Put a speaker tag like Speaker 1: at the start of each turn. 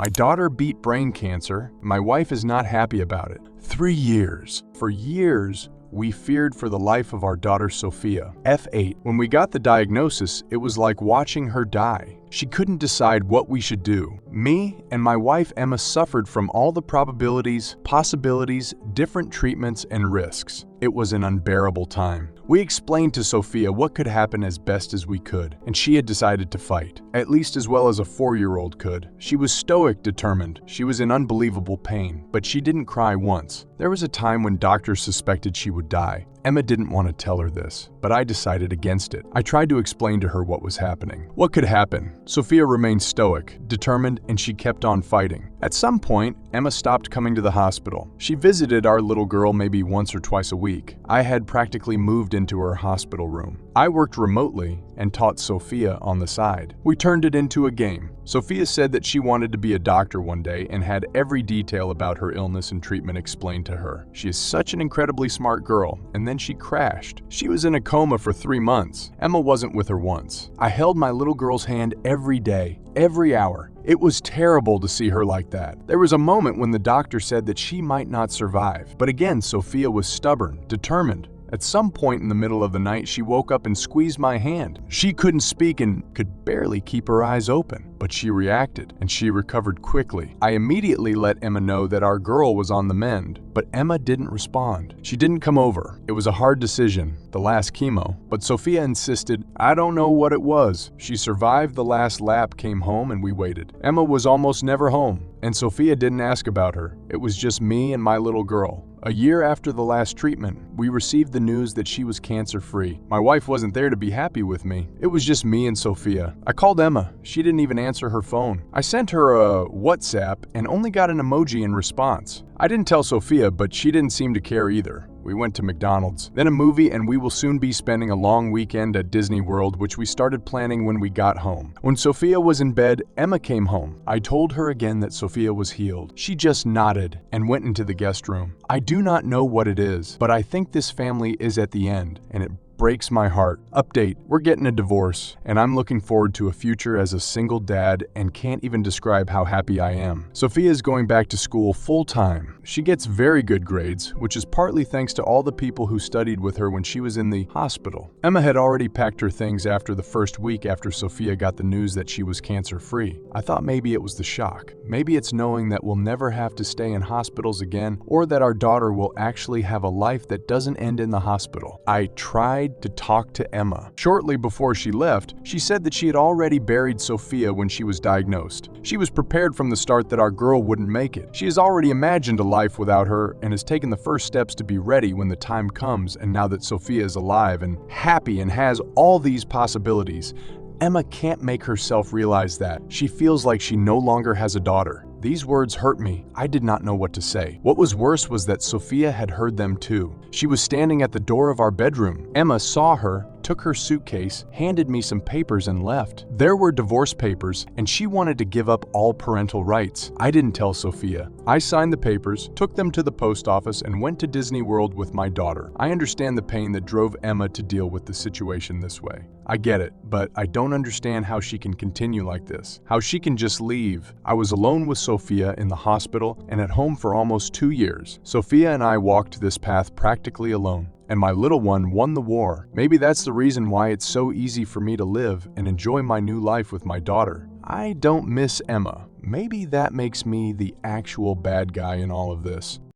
Speaker 1: My daughter beat brain cancer. My wife is not happy about it. 3 years. For years, we feared for the life of our daughter Sophia, F8. When we got the diagnosis, it was like watching her die. She couldn't decide what we should do. Me and my wife Emma suffered from all the probabilities, possibilities, different treatments, and risks. It was an unbearable time. We explained to Sophia what could happen as best as we could, and she had decided to fight, at least as well as a 4-year-old could. She was stoic, determined. She was in unbelievable pain, but she didn't cry once. There was a time when doctors suspected she would die. Emma didn't want to tell her this, but I decided against it. I tried to explain to her what was happening. What could happen? Sophia remained stoic, determined, and she kept on fighting. At some point, Emma stopped coming to the hospital. She visited our little girl maybe once or twice a week. I had practically moved into her hospital room. I worked remotely and taught Sophia on the side. We turned it into a game. Sophia said that she wanted to be a doctor one day and had every detail about her illness and treatment explained to her. She is such an incredibly smart girl, and then she crashed. She was in a coma for 3 months. Emma wasn't with her once. I held my little girl's hand every day, every hour. It was terrible to see her like that. There was a moment when the doctor said that she might not survive. But again, Sophia was stubborn, determined. At some point in the middle of the night, she woke up and squeezed my hand. She couldn't speak and could barely keep her eyes open, but she reacted, and she recovered quickly. I immediately let Emma know that our girl was on the mend, but Emma didn't respond. She didn't come over. It was a hard decision, the last chemo, but Sophia insisted. I don't know what it was. She survived the last lap, came home, and we waited. Emma was almost never home, and Sophia didn't ask about her. It was just me and my little girl. A year after the last treatment, we received the news that she was cancer-free. My wife wasn't there to be happy with me. It was just me and Sophia. I called Emma. She didn't even answer her phone. I sent her a WhatsApp and only got an emoji in response. I didn't tell Sophia, but she didn't seem to care either. We went to McDonald's, then a movie, and we will soon be spending a long weekend at Disney World, which we started planning when we got home. When Sophia was in bed, Emma came home. I told her again that Sophia was healed. She just nodded and went into the guest room. I do not know what it is, but I think this family is at the end, and it breaks my heart. Update: we're getting a divorce, and I'm looking forward to a future as a single dad and can't even describe how happy I am. Sophia is going back to school full-time. She gets very good grades, which is partly thanks to all the people who studied with her when she was in the hospital. Emma had already packed her things after the first week after Sophia got the news that she was cancer-free. I thought maybe it was the shock. Maybe it's knowing that we'll never have to stay in hospitals again, or that our daughter will actually have a life that doesn't end in the hospital. I tried to talk to Emma. Shortly before she left, she said that she had already buried Sophia when she was diagnosed. She was prepared from the start that our girl wouldn't make it. She has already imagined a life without her and has taken the first steps to be ready when the time comes. And now that Sophia is alive and happy and has all these possibilities, Emma can't make herself realize that. She feels like she no longer has a daughter. These words hurt me. I did not know what to say. What was worse was that Sophia had heard them too. She was standing at the door of our bedroom. Emma saw her, took her suitcase, handed me some papers, and left. There were divorce papers, and she wanted to give up all parental rights. I didn't tell Sophia. I signed the papers, took them to the post office, and went to Disney World with my daughter. I understand the pain that drove Emma to deal with the situation this way. I get it, but I don't understand how she can continue like this, how she can just leave. I was alone with Sophia in the hospital and at home for almost 2 years. Sophia and I walked this path practically alone, and my little one won the war. Maybe that's the reason why it's so easy for me to live and enjoy my new life with my daughter. I don't miss Emma. Maybe that makes me the actual bad guy in all of this.